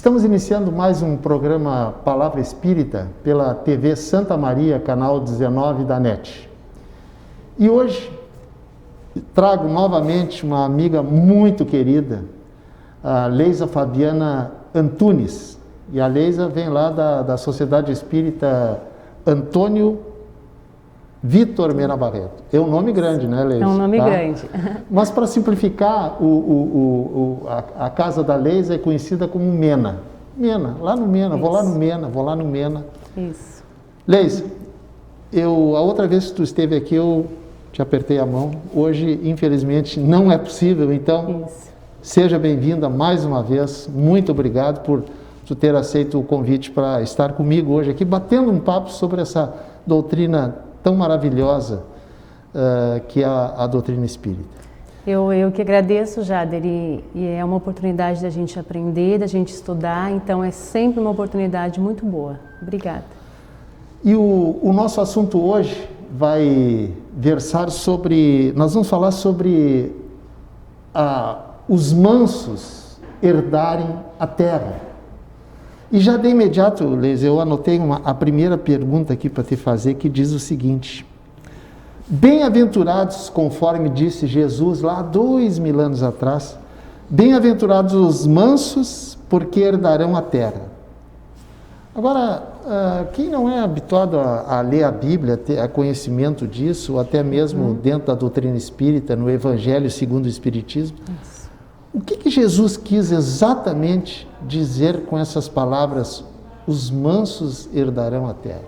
Estamos iniciando mais um programa Palavra Espírita pela TV Santa Maria, canal 19 da NET. E hoje trago novamente uma amiga muito querida, a Leisa Fabiana Antunes. E a Leisa vem lá da Sociedade Espírita Antônio Vitor Mena Barreto. É um nome grande, né, Leisa? É um nome grande. Mas para simplificar, a casa da Leisa é conhecida como Mena. Mena, lá no Mena, vou lá no Mena. Isso. Leisa, a outra vez que tu esteve aqui, eu te apertei a mão. Hoje, infelizmente, não é possível, então seja bem-vinda mais uma vez. Muito obrigado por tu ter aceito o convite para estar comigo hoje aqui, batendo um papo sobre essa doutrina tão maravilhosa que é a doutrina espírita. Eu que agradeço, Jader, e é uma oportunidade da gente aprender, da gente estudar, então é sempre uma oportunidade muito boa. Obrigada. E o nosso assunto hoje vai versar sobre, nós vamos falar sobre os mansos herdarem a terra. E já de imediato, Leisa, eu anotei a primeira pergunta aqui para te fazer, que diz o seguinte: bem-aventurados, conforme disse Jesus lá há 2000 anos atrás, bem-aventurados os mansos, porque herdarão a terra. Agora, quem não é habituado a ler a Bíblia, a conhecimento disso, ou até mesmo dentro da doutrina espírita, no Evangelho segundo o Espiritismo, o que Jesus quis exatamente dizer com essas palavras, os mansos herdarão a terra?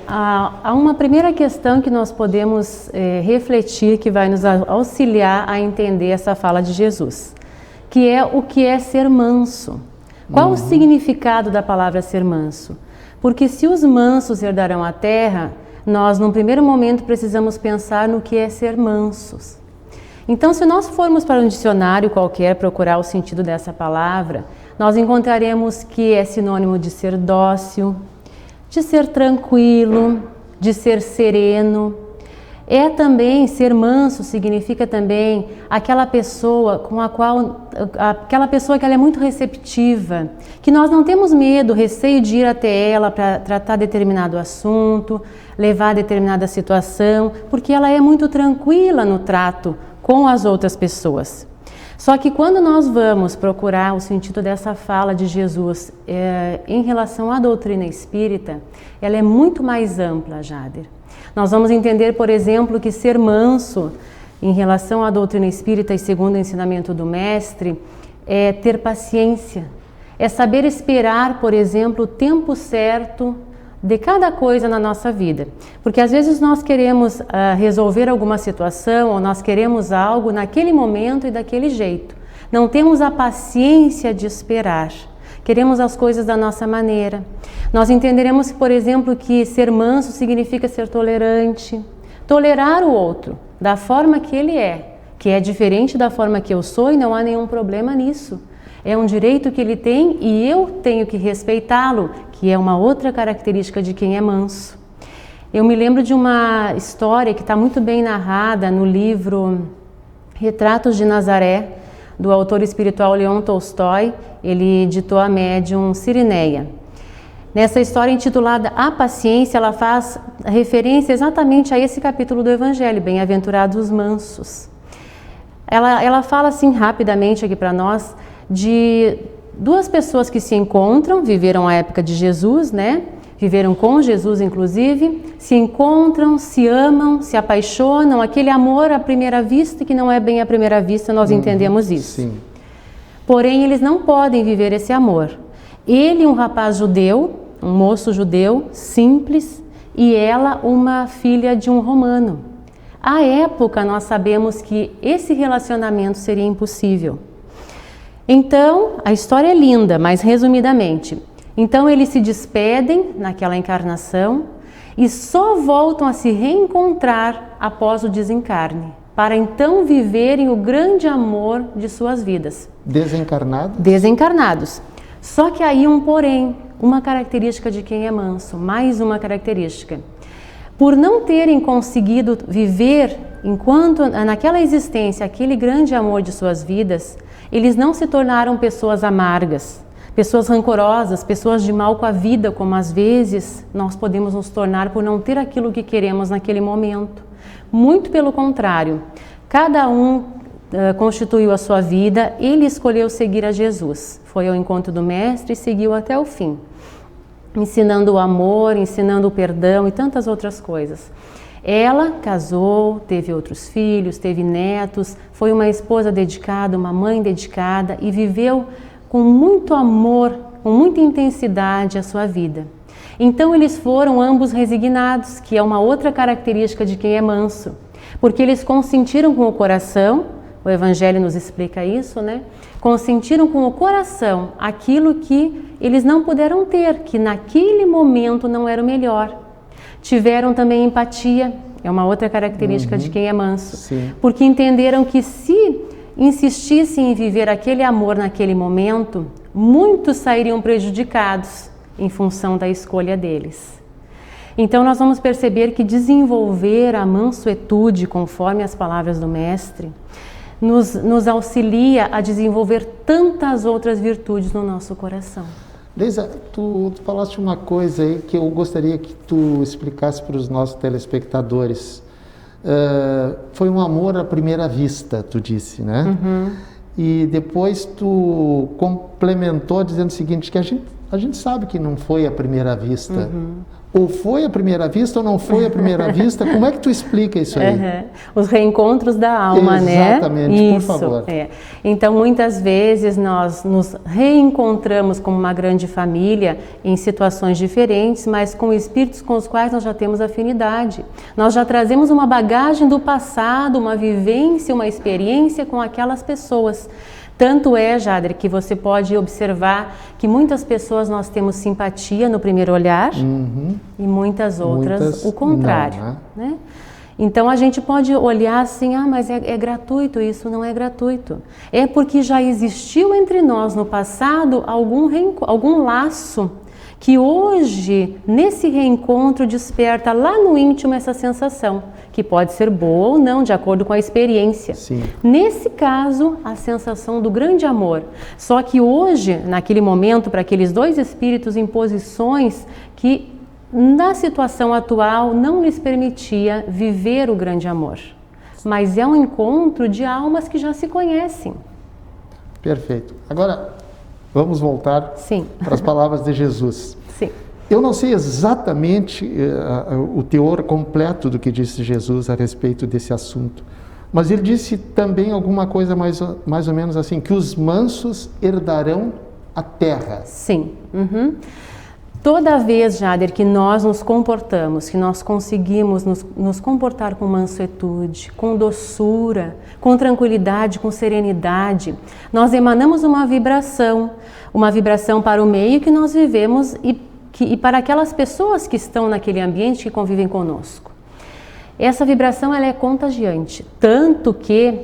Há uma primeira questão que nós podemos refletir, que vai nos auxiliar a entender essa fala de Jesus, que é o que é ser manso. Qual o significado da palavra ser manso? Porque se os mansos herdarão a terra, nós, num primeiro momento, precisamos pensar no que é ser mansos. Então, se nós formos para um dicionário qualquer procurar o sentido dessa palavra, nós encontraremos que é sinônimo de ser dócil, de ser tranquilo, de ser sereno. Ser manso significa também aquela pessoa que ela é muito receptiva, que nós não temos medo, receio de ir até ela para tratar determinado assunto, levar determinada situação, porque ela é muito tranquila no trato com as outras pessoas. Só que quando nós vamos procurar o sentido dessa fala de Jesus em relação à doutrina espírita, ela é muito mais ampla, Jader. Nós vamos entender, por exemplo, que ser manso em relação à doutrina espírita e segundo o ensinamento do mestre é ter paciência, é saber esperar, por exemplo, o tempo certo de cada coisa na nossa vida. Porque às vezes nós queremos resolver alguma situação ou nós queremos algo naquele momento e daquele jeito. Não temos a paciência de esperar. Queremos as coisas da nossa maneira. Nós entenderemos, por exemplo, que ser manso significa ser tolerante, tolerar o outro da forma que ele é, que é diferente da forma que eu sou, e não há nenhum problema nisso. É um direito que ele tem e eu tenho que respeitá-lo, que é uma outra característica de quem é manso. Eu me lembro de uma história que está muito bem narrada no livro Retratos de Nazaré, do autor espiritual Leon Tolstói. Ele ditou a médium Sirineia. Nessa história intitulada A Paciência, ela faz referência exatamente a esse capítulo do Evangelho, Bem-aventurados os mansos. Ela fala assim rapidamente aqui para nós de duas pessoas que se encontram, viveram a época de Jesus, né? Viveram com Jesus, inclusive, se encontram, se amam, se apaixonam, aquele amor à primeira vista, que não é bem à primeira vista, nós entendemos isso. Sim. Porém, eles não podem viver esse amor. Ele, um rapaz judeu, um moço judeu, simples, e ela, uma filha de um romano. À época, nós sabemos que esse relacionamento seria impossível. Então, a história é linda, mas resumidamente. Então, eles se despedem naquela encarnação e só voltam a se reencontrar após o desencarne, para então viverem o grande amor de suas vidas. Desencarnados? Desencarnados. Só que aí um porém, uma característica de quem é manso, mais uma característica. Por não terem conseguido viver, enquanto naquela existência, aquele grande amor de suas vidas, eles não se tornaram pessoas amargas, pessoas rancorosas, pessoas de mal com a vida, como às vezes nós podemos nos tornar por não ter aquilo que queremos naquele momento. Muito pelo contrário, cada um constituiu a sua vida, ele escolheu seguir a Jesus. Foi ao encontro do Mestre e seguiu até o fim, ensinando o amor, ensinando o perdão e tantas outras coisas. Ela casou, teve outros filhos, teve netos, foi uma esposa dedicada, uma mãe dedicada e viveu com muito amor, com muita intensidade a sua vida. Então eles foram ambos resignados, que é uma outra característica de quem é manso, porque eles consentiram com o coração, o Evangelho nos explica isso, né? Consentiram com o coração aquilo que eles não puderam ter, que naquele momento não era o melhor. Tiveram também empatia, é uma outra característica de quem é manso, Sim. porque entenderam que se insistissem em viver aquele amor naquele momento, muitos sairiam prejudicados em função da escolha deles. Então nós vamos perceber que desenvolver a mansuetude, conforme as palavras do Mestre, nos auxilia a desenvolver tantas outras virtudes no nosso coração. Leisa, tu falaste uma coisa aí que eu gostaria que tu explicasse para os nossos telespectadores. Foi um amor à primeira vista, tu disse, né? Uhum. E depois tu complementou dizendo o seguinte, que a gente sabe que não foi à primeira vista. Uhum. Ou foi à primeira vista ou não foi à primeira vista. Como é que tu explica isso aí? Uhum. Os reencontros da alma, né? Exatamente, por Isso, favor. Então, muitas vezes nós nos reencontramos como uma grande família em situações diferentes, mas com espíritos com os quais nós já temos afinidade. Nós já trazemos uma bagagem do passado, uma vivência, uma experiência com aquelas pessoas. Tanto é, Jader, que você pode observar que muitas pessoas nós temos simpatia no primeiro olhar e muitas outras o contrário, não, né? Então a gente pode olhar assim, mas é gratuito, isso não é gratuito. É porque já existiu entre nós no passado algum laço que hoje, nesse reencontro, desperta lá no íntimo essa sensação, que pode ser boa ou não, de acordo com a experiência. Sim. Nesse caso, a sensação do grande amor. Só que hoje, naquele momento, para aqueles dois espíritos em posições que, na situação atual, não lhes permitia viver o grande amor. Mas é um encontro de almas que já se conhecem. Perfeito. Agora, vamos voltar para as palavras de Jesus. Sim. Eu não sei exatamente o teor completo do que disse Jesus a respeito desse assunto, mas ele disse também alguma coisa mais ou menos assim, que os mansos herdarão a terra. Sim. Uhum. Toda vez, Jader, que nós nos comportamos, que nós conseguimos nos comportar com mansuetude, com doçura, com tranquilidade, com serenidade, nós emanamos uma vibração para o meio que nós vivemos e para aquelas pessoas que estão naquele ambiente, que convivem conosco. Essa vibração ela é contagiante, tanto que,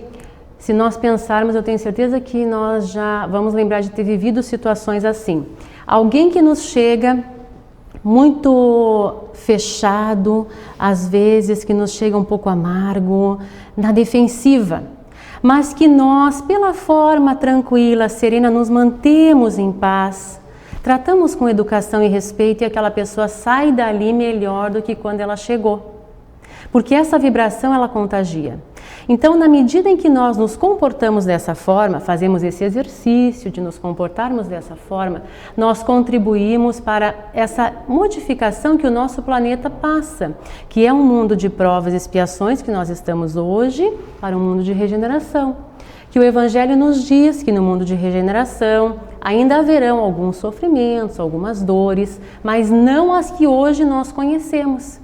se nós pensarmos, eu tenho certeza que nós já vamos lembrar de ter vivido situações assim. Alguém que nos chega muito fechado, às vezes que nos chega um pouco amargo, na defensiva, mas que nós, pela forma tranquila, serena, nos mantemos em paz, tratamos com educação e respeito e aquela pessoa sai dali melhor do que quando ela chegou. Porque essa vibração ela contagia. Então, na medida em que nós nos comportamos dessa forma, fazemos esse exercício de nos comportarmos dessa forma, nós contribuímos para essa modificação que o nosso planeta passa, que é um mundo de provas e expiações que nós estamos hoje, para um mundo de regeneração. Que o Evangelho nos diz que no mundo de regeneração ainda haverão alguns sofrimentos, algumas dores, mas não as que hoje nós conhecemos.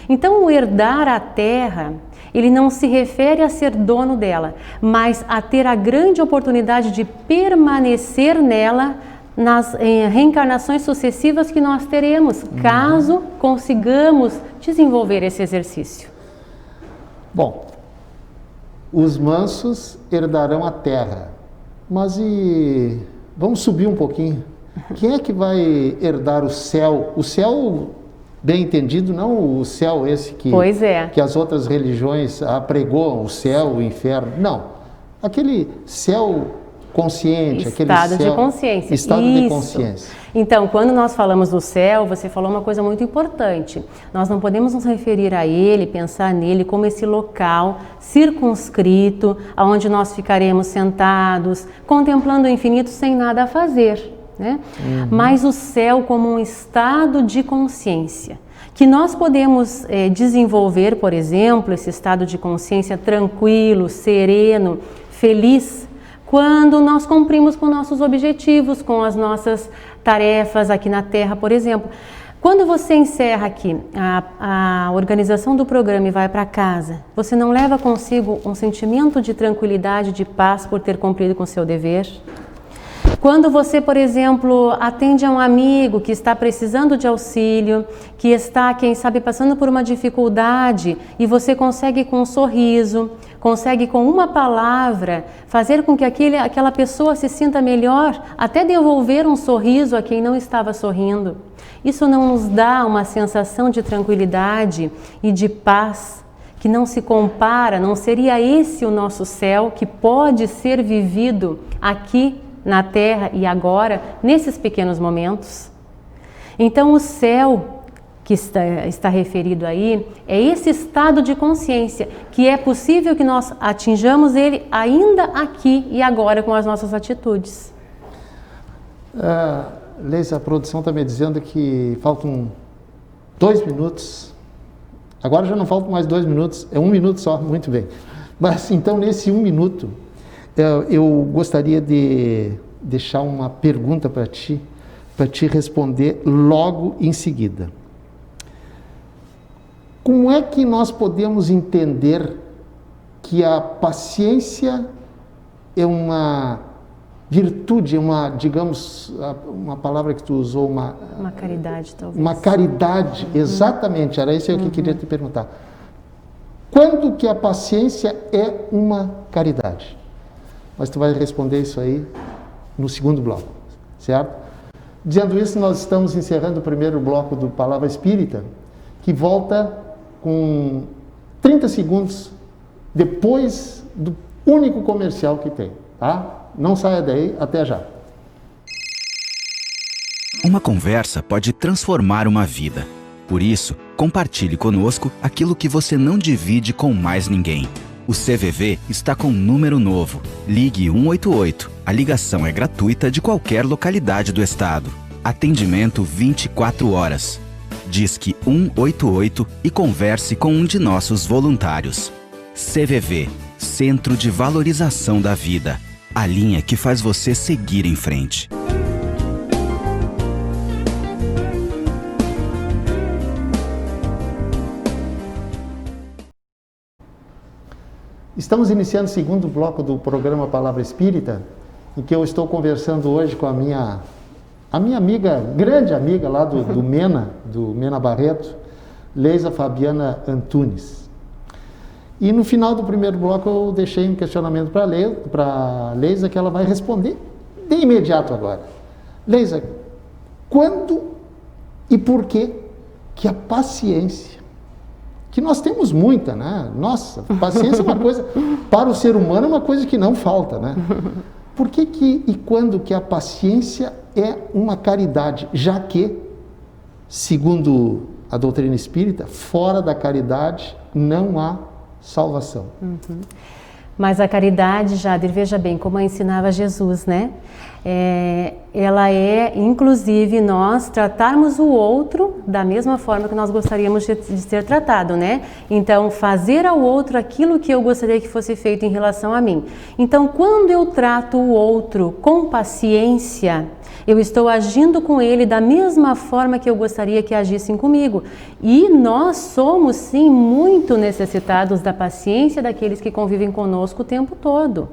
Então, o herdar a terra, ele não se refere a ser dono dela, mas a ter a grande oportunidade de permanecer nela nas reencarnações sucessivas que nós teremos, caso consigamos desenvolver esse exercício. Bom, os mansos herdarão a terra, mas vamos subir um pouquinho. Quem é que vai herdar o céu? O céu, bem entendido, não o céu esse que as outras religiões apregoam, o céu, o inferno. Não, aquele céu consciente, aquele Estado céu, de consciência. Estado Isso. de consciência. Então, quando nós falamos do céu, você falou uma coisa muito importante. Nós não podemos nos referir a ele, pensar nele como esse local circunscrito, onde nós ficaremos sentados, contemplando o infinito sem nada a fazer, né? Mas o céu como um estado de consciência, que nós podemos desenvolver, por exemplo, esse estado de consciência tranquilo, sereno, feliz, quando nós cumprimos com nossos objetivos, com as nossas tarefas aqui na Terra, por exemplo. Quando você encerra aqui a organização do programa e vai para casa, você não leva consigo um sentimento de tranquilidade, de paz por ter cumprido com o seu dever? Quando você, por exemplo, atende a um amigo que está precisando de auxílio, que está, quem sabe, passando por uma dificuldade e você consegue com um sorriso, consegue com uma palavra fazer com que aquela pessoa se sinta melhor, até devolver um sorriso a quem não estava sorrindo. Isso não nos dá uma sensação de tranquilidade e de paz que não se compara, não seria esse o nosso céu que pode ser vivido aqui na Terra e agora, nesses pequenos momentos? Então, o céu que está referido aí é esse estado de consciência, que é possível que nós atinjamos ele ainda aqui e agora com as nossas atitudes. Leisa, a produção está me dizendo que faltam 2 minutos. Agora já não faltam mais 2 minutos, é 1 minuto só, muito bem. Mas então, nesse 1 minuto, eu gostaria de deixar uma pergunta para ti responder logo em seguida. Como é que nós podemos entender que a paciência é uma virtude, digamos, uma palavra que tu usou, uma caridade, talvez. Uma caridade, exatamente, era isso que eu queria te perguntar. Quando que a paciência é uma caridade? Mas tu vai responder isso aí no segundo bloco, certo? Dizendo isso, nós estamos encerrando o primeiro bloco do Palavra Espírita, que volta com 30 segundos depois do único comercial que tem, tá? Não saia daí, até já. Uma conversa pode transformar uma vida. Por isso, compartilhe conosco aquilo que você não divide com mais ninguém. O CVV está com um número novo. Ligue 188. A ligação é gratuita de qualquer localidade do estado. Atendimento 24 horas. Disque 188 e converse com um de nossos voluntários. CVV, Centro de Valorização da Vida. A linha que faz você seguir em frente. Estamos iniciando o segundo bloco do programa Palavra Espírita, em que eu estou conversando hoje com a minha amiga, grande amiga lá do Mena Barreto, Leisa Fabiana Antunes. E no final do primeiro bloco eu deixei um questionamento para Leisa, que ela vai responder de imediato agora. Leisa, quando e por que a paciência, que nós temos muita, né? Nossa, paciência é uma coisa, para o ser humano é uma coisa que não falta, né? Por que e quando que a paciência é uma caridade, já que, segundo a doutrina espírita, fora da caridade não há salvação. Mas a caridade, Jader, veja bem, como ensinava Jesus, né? Ela é, inclusive, nós tratarmos o outro da mesma forma que nós gostaríamos de ser tratado, né? Então, fazer ao outro aquilo que eu gostaria que fosse feito em relação a mim. Então, quando eu trato o outro com paciência, eu estou agindo com ele da mesma forma que eu gostaria que agissem comigo. E nós somos, sim, muito necessitados da paciência daqueles que convivem conosco o tempo todo.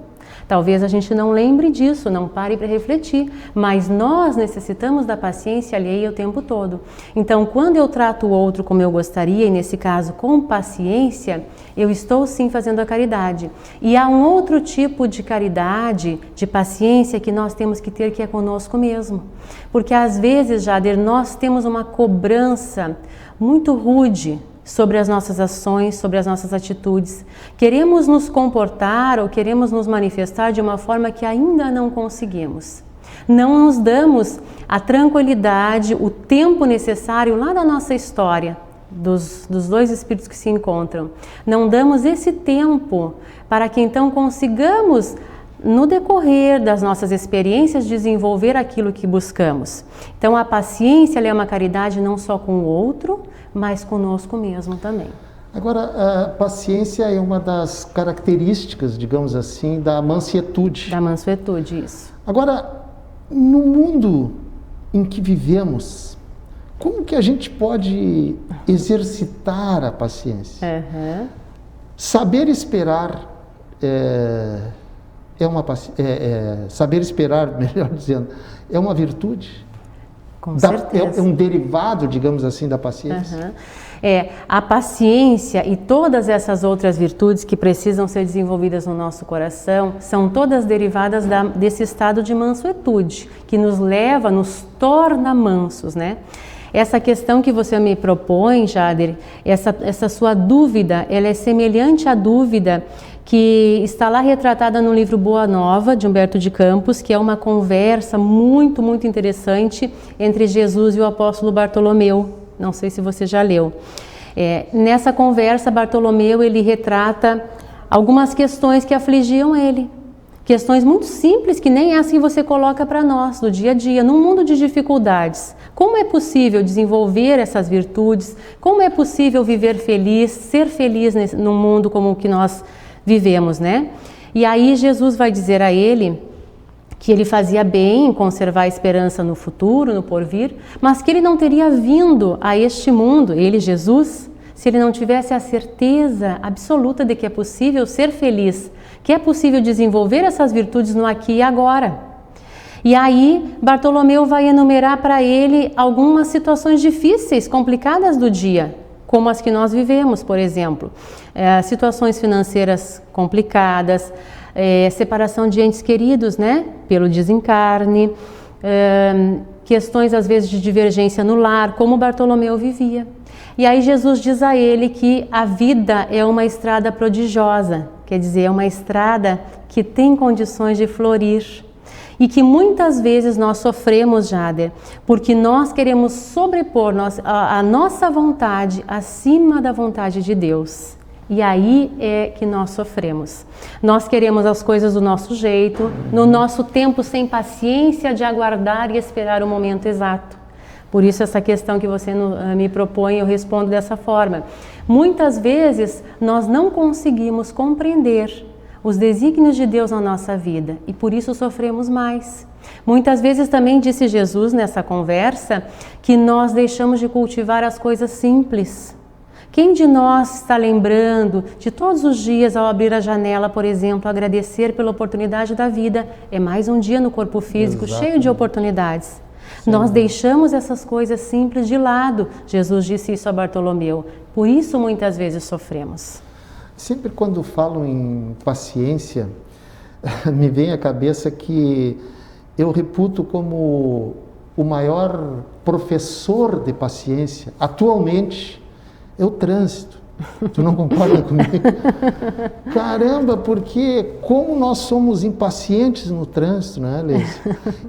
Talvez a gente não lembre disso, não pare para refletir, mas nós necessitamos da paciência alheia o tempo todo. Então, quando eu trato o outro como eu gostaria, e nesse caso com paciência, eu estou sim fazendo a caridade. E há um outro tipo de caridade, de paciência que nós temos que ter, que é conosco mesmo. Porque às vezes, Jader, nós temos uma cobrança muito rude sobre as nossas ações, sobre as nossas atitudes. Queremos nos comportar ou queremos nos manifestar de uma forma que ainda não conseguimos. Não nos damos a tranquilidade, o tempo necessário lá da nossa história, dos dois espíritos que se encontram. Não damos esse tempo para que então consigamos, no decorrer das nossas experiências, desenvolver aquilo que buscamos. Então a paciência ela é uma caridade não só com o outro, mas conosco mesmo também. Agora, a paciência é uma das características, digamos assim, da mansietude. Da mansuetude, isso. Agora, no mundo em que vivemos, como que a gente pode exercitar a paciência? Saber esperar saber esperar, melhor dizendo, é uma virtude? Com certeza. É um derivado, digamos assim, da paciência? A paciência e todas essas outras virtudes que precisam ser desenvolvidas no nosso coração são todas derivadas desse estado de mansuetude, que nos leva, nos torna mansos, né? Essa questão que você me propõe, Jader, essa sua dúvida, ela é semelhante à dúvida que está lá retratada no livro Boa Nova, de Humberto de Campos, que é uma conversa muito, muito interessante entre Jesus e o apóstolo Bartolomeu. Não sei se você já leu. Nessa conversa, Bartolomeu ele retrata algumas questões que afligiam ele. Questões muito simples que nem é assim você coloca para nós, do dia a dia, num mundo de dificuldades. Como é possível desenvolver essas virtudes? Como é possível viver feliz, ser feliz num mundo como o que nós vivemos, né? E aí Jesus vai dizer a ele que ele fazia bem em conservar a esperança no futuro, no porvir, mas que ele não teria vindo a este mundo, ele, Jesus, se ele não tivesse a certeza absoluta de que é possível ser feliz, que é possível desenvolver essas virtudes no aqui e agora. E aí, Bartolomeu vai enumerar para ele algumas situações difíceis, complicadas do dia, como as que nós vivemos, por exemplo. Situações financeiras complicadas, separação de entes queridos, né, pelo desencarne, questões às vezes de divergência no lar, como Bartolomeu vivia. E aí Jesus diz a ele que a vida é uma estrada prodigiosa, quer dizer, é uma estrada que tem condições de florir. E que muitas vezes nós sofremos, Jader, porque nós queremos sobrepor a nossa vontade acima da vontade de Deus. E aí é que nós sofremos. Nós queremos as coisas do nosso jeito, no nosso tempo, sem paciência de aguardar e esperar o momento exato. Por isso essa questão que você me propõe, eu respondo dessa forma. Muitas vezes nós não conseguimos compreender os desígnios de Deus na nossa vida e por isso sofremos mais. Muitas vezes também disse Jesus nessa conversa que nós deixamos de cultivar as coisas simples. Quem de nós está lembrando de todos os dias ao abrir a janela, por exemplo, agradecer pela oportunidade da vida? É mais um dia no corpo físico cheio de oportunidades. Sim. Nós deixamos essas coisas simples de lado. Jesus disse isso a Bartolomeu. Por isso muitas vezes sofremos. Sempre quando falo em paciência, me vem à cabeça que eu reputo como o maior professor de paciência, atualmente, é o trânsito. Tu não concorda comigo? Caramba, porque como nós somos impacientes no trânsito, não é, Leise?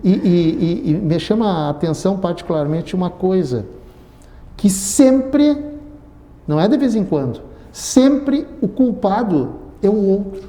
E me chama a atenção particularmente uma coisa, que sempre, não é de vez em quando, sempre o culpado é o outro.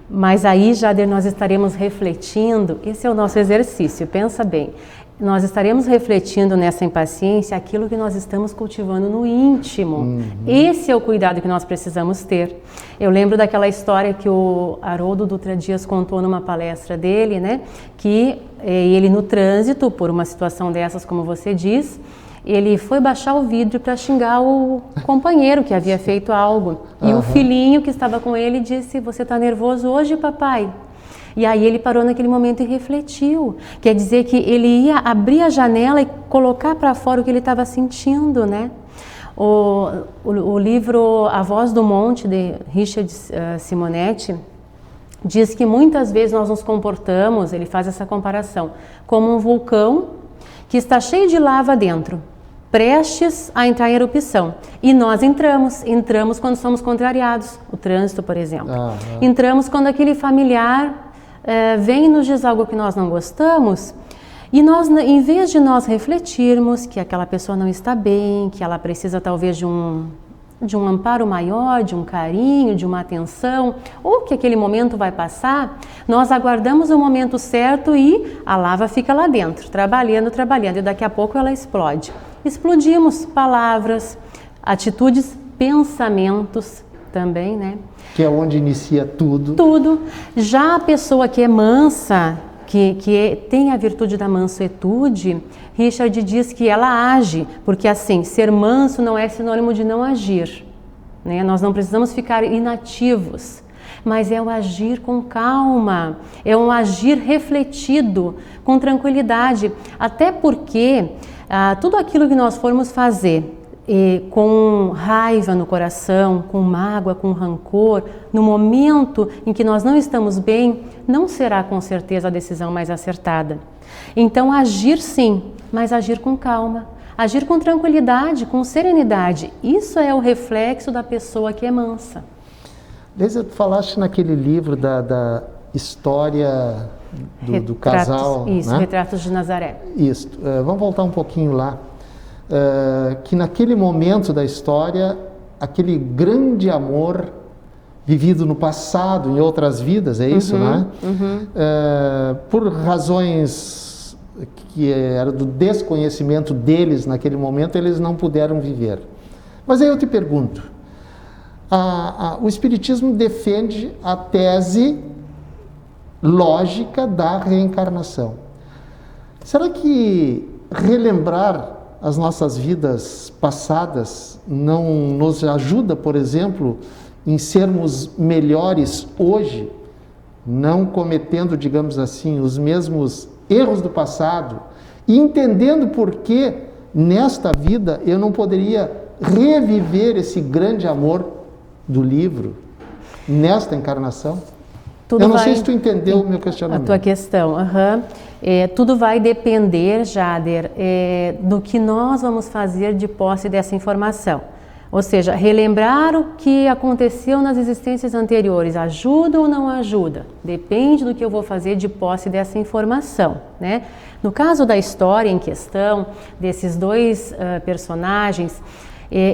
Mas aí, Jader, nós estaremos refletindo, esse é o nosso exercício, pensa bem, nós estaremos refletindo nessa impaciência aquilo que nós estamos cultivando no íntimo. Esse é o cuidado que nós precisamos ter. Eu lembro daquela história que o Haroldo Dutra Dias contou numa palestra dele, né, que ele no trânsito, por uma situação dessas, como você diz, ele foi baixar o vidro para xingar o companheiro que havia feito algo. E o filhinho que estava com ele disse: "Você está nervoso hoje, papai?" E aí ele parou naquele momento e refletiu. Quer dizer que ele ia abrir a janela e colocar para fora o que ele estava sentindo, né? O livro A Voz do Monte, de Richard Simonetti, diz que muitas vezes nós nos comportamos, ele faz essa comparação, como um vulcão que está cheio de lava dentro. prestes a entrar em erupção. E nós entramos quando somos contrariados, o trânsito, por exemplo. Entramos quando aquele familiar vem e nos diz algo que nós não gostamos, e nós, em vez de nós refletirmos que aquela pessoa não está bem, que ela precisa talvez de um amparo maior, de um carinho, de uma atenção, ou que aquele momento vai passar, nós aguardamos o momento certo e a lava fica lá dentro, trabalhando, e daqui a pouco ela explode. Explodimos palavras, atitudes, pensamentos também, né? Que é onde inicia tudo. Tudo. Já a pessoa que é mansa, que tem a virtude da mansuetude, Richard diz que ela age, porque assim, ser manso não é sinônimo de não agir, né? Nós não precisamos ficar inativos, mas é o agir com calma, é um agir refletido, com tranquilidade, até porque tudo aquilo que nós formos fazer com raiva no coração, com mágoa, com rancor, no momento em que nós não estamos bem, não será com certeza a decisão mais acertada. Então agir sim, mas agir com calma, agir com tranquilidade, com serenidade. Isso é o reflexo da pessoa que é mansa. Desde tu falaste naquele livro da história do casal. Isso, né? Retratos de Nazaré. Isso. Vamos voltar um pouquinho lá. Que naquele momento da história, aquele grande amor vivido no passado, em outras vidas, é isso, né? Por razões que era do desconhecimento deles naquele momento, eles não puderam viver. Mas aí eu te pergunto, o Espiritismo defende a tese lógica da reencarnação. Será que relembrar as nossas vidas passadas não nos ajuda, por exemplo, em sermos melhores hoje, não cometendo, digamos assim, os mesmos erros do passado, e entendendo por que nesta vida eu não poderia reviver esse grande amor do livro nesta encarnação? Eu não sei se tu entendeu o meu questionamento. A tua questão, tudo vai depender, Jader, do que nós vamos fazer de posse dessa informação. Ou seja, relembrar o que aconteceu nas existências anteriores, ajuda ou não ajuda? Depende do que eu vou fazer de posse dessa informação, né? No caso da história em questão, desses dois personagens,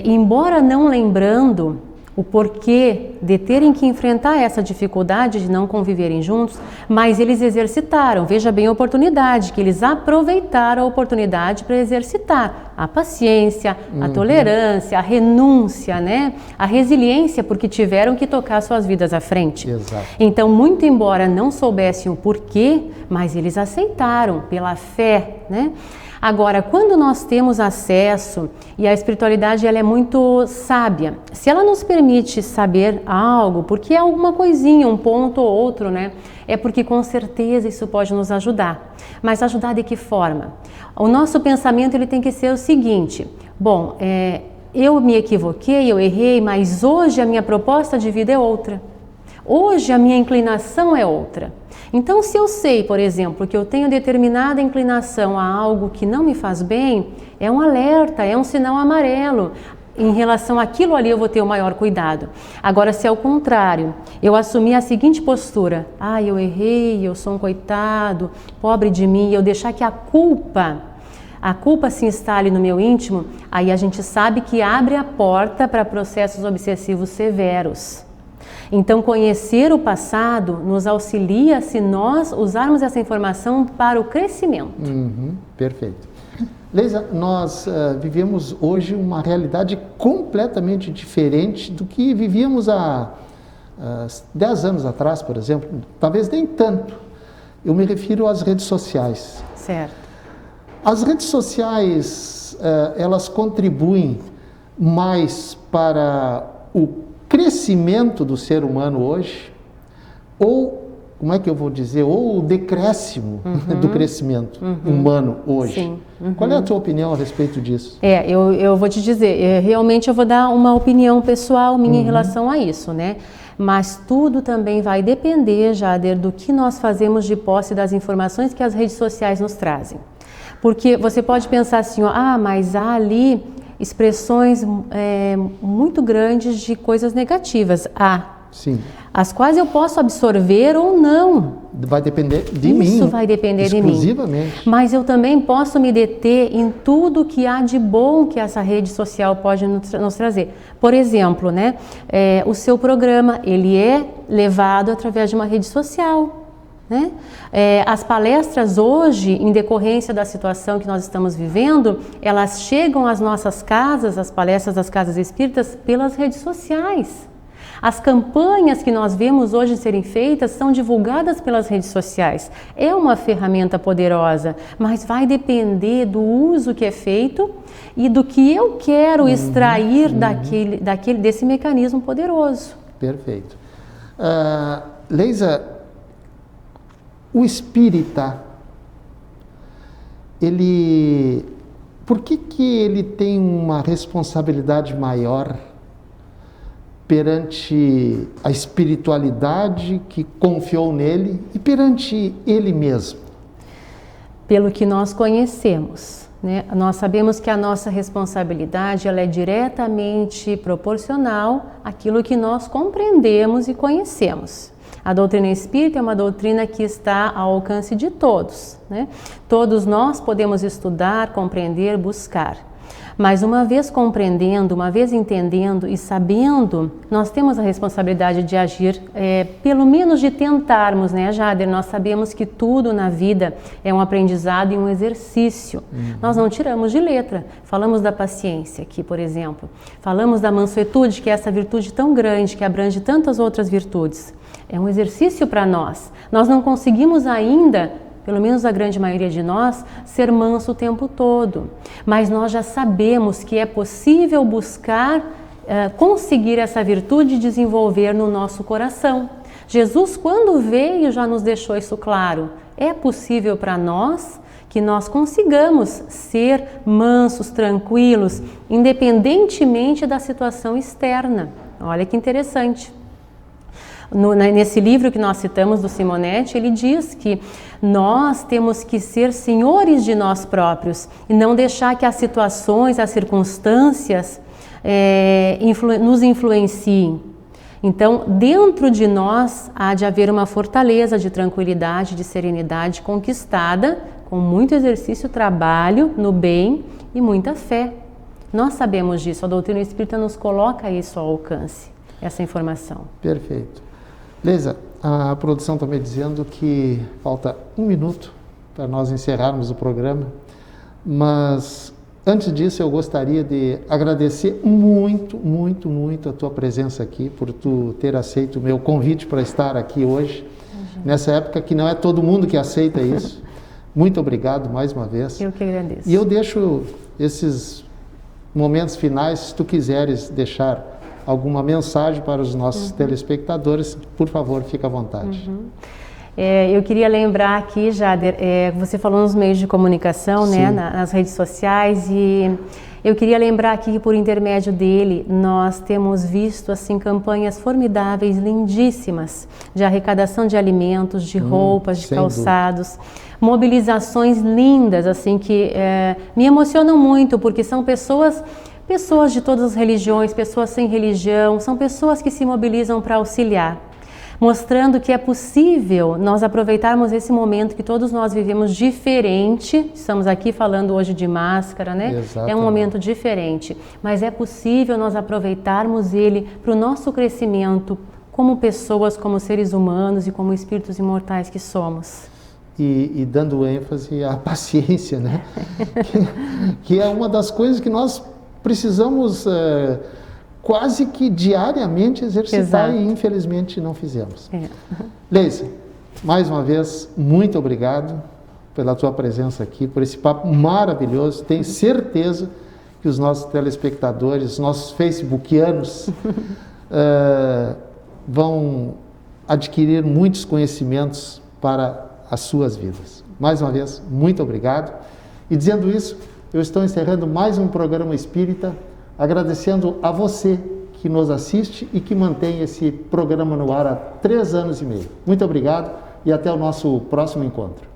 embora não lembrando o porquê de terem que enfrentar essa dificuldade de não conviverem juntos, mas eles exercitaram, veja bem a oportunidade, que eles aproveitaram a oportunidade para exercitar a paciência, a tolerância, a renúncia, né? A resiliência, porque tiveram que tocar suas vidas à frente. Exato. Então, muito embora não soubessem o porquê, mas eles aceitaram pela fé, né? Agora, quando nós temos acesso, e a espiritualidade ela é muito sábia, se ela nos permite saber algo, porque é alguma coisinha, um ponto ou outro, né? É porque com certeza isso pode nos ajudar. Mas ajudar de que forma? O nosso pensamento ele tem que ser o seguinte, bom, eu me equivoquei, eu errei, mas hoje a minha proposta de vida é outra. Hoje a minha inclinação é outra. Então, se eu sei, por exemplo, que eu tenho determinada inclinação a algo que não me faz bem, é um alerta, é um sinal amarelo. Em relação àquilo ali eu vou ter o maior cuidado. Agora, se ao contrário, eu assumir a seguinte postura, eu errei, eu sou um coitado, pobre de mim, e eu deixar que a culpa se instale no meu íntimo, aí a gente sabe que abre a porta para processos obsessivos severos. Então, conhecer o passado nos auxilia se nós usarmos essa informação para o crescimento. Perfeito. Leisa, nós vivemos hoje uma realidade completamente diferente do que vivíamos há 10 anos atrás, por exemplo. Talvez nem tanto. Eu me refiro às redes sociais. Certo. As redes sociais, elas contribuem mais para o crescimento do ser humano hoje, ou, como é que eu vou dizer, ou o decréscimo do crescimento humano hoje. Sim. Qual é a tua opinião a respeito disso? Eu vou te dizer, realmente eu vou dar uma opinião pessoal minha em relação a isso, né? Mas tudo também vai depender, Jader, do que nós fazemos de posse das informações que as redes sociais nos trazem. Porque você pode pensar assim, ó, mas há ali expressões muito grandes de coisas negativas. Sim. As quais eu posso absorver ou não. Vai depender de mim. Isso vai depender de mim. Exclusivamente. Mas eu também posso me deter em tudo que há de bom que essa rede social pode nos trazer. Por exemplo, né, o seu programa, ele é levado através de uma rede social. Né? As palestras hoje, em decorrência da situação que nós estamos vivendo, elas chegam às nossas casas, as palestras das casas espíritas, pelas redes sociais. As campanhas que nós vemos hoje serem feitas são divulgadas pelas redes sociais. É uma ferramenta poderosa, mas vai depender do uso que é feito e do que eu quero extrair desse mecanismo poderoso. Perfeito. Leisa, o espírita, por que ele tem uma responsabilidade maior perante a espiritualidade que confiou nele e perante ele mesmo? Pelo que nós conhecemos, né? Nós sabemos que a nossa responsabilidade ela é diretamente proporcional àquilo que nós compreendemos e conhecemos. A doutrina espírita é uma doutrina que está ao alcance de todos, né? Todos nós podemos estudar, compreender, buscar. Mas uma vez compreendendo, uma vez entendendo e sabendo, nós temos a responsabilidade de agir, pelo menos de tentarmos, né, Jader? Nós sabemos que tudo na vida é um aprendizado e um exercício. Nós não tiramos de letra. Falamos da paciência aqui, por exemplo. Falamos da mansuetude, que é essa virtude tão grande, que abrange tantas outras virtudes. É um exercício para nós. Nós não conseguimos ainda, pelo menos a grande maioria de nós, ser manso o tempo todo. Mas nós já sabemos que é possível buscar, conseguir essa virtude e desenvolver no nosso coração. Jesus, quando veio, já nos deixou isso claro. É possível para nós que nós consigamos ser mansos, tranquilos, independentemente da situação externa. Olha que interessante. Nesse livro que nós citamos do Simonetti, ele diz que nós temos que ser senhores de nós próprios e não deixar que as situações, as circunstâncias nos influenciem. Então, dentro de nós há de haver uma fortaleza de tranquilidade, de serenidade conquistada com muito exercício, trabalho no bem e muita fé. Nós sabemos disso, a doutrina espírita nos coloca isso ao alcance, essa informação. Perfeito. Leisa, a produção está me dizendo que falta 1 minuto para nós encerrarmos o programa, mas antes disso eu gostaria de agradecer muito, muito, muito a tua presença aqui, por tu ter aceito o meu convite para estar aqui hoje, nessa época que não é todo mundo que aceita isso. Muito obrigado mais uma vez. Eu que agradeço. E eu deixo esses momentos finais, se tu quiseres deixar alguma mensagem para os nossos telespectadores, por favor, fica à vontade. Eu queria lembrar aqui, Jader, você falou nos meios de comunicação, né, nas redes sociais, e eu queria lembrar aqui que por intermédio dele nós temos visto assim campanhas formidáveis, lindíssimas, de arrecadação de alimentos, de roupas, de calçados, mobilizações lindas, assim, que me emocionam muito, porque são pessoas de todas as religiões, pessoas sem religião, são pessoas que se mobilizam para auxiliar, mostrando que é possível nós aproveitarmos esse momento que todos nós vivemos diferente. Estamos aqui falando hoje de máscara, né? Exatamente. É um momento diferente, mas é possível nós aproveitarmos ele para o nosso crescimento como pessoas, como seres humanos e como espíritos imortais que somos. E dando ênfase à paciência, né? que é uma das coisas que nós precisamos quase que diariamente exercitar. Exato. E infelizmente não fizemos. Leisa, mais uma vez, muito obrigado pela tua presença aqui, por esse papo maravilhoso. Tenho certeza que os nossos telespectadores, os nossos facebookianos vão adquirir muitos conhecimentos para as suas vidas. Mais uma vez, muito obrigado. E dizendo isso, eu estou encerrando mais um programa espírita, agradecendo a você que nos assiste e que mantém esse programa no ar há 3 anos e meio. Muito obrigado e até o nosso próximo encontro.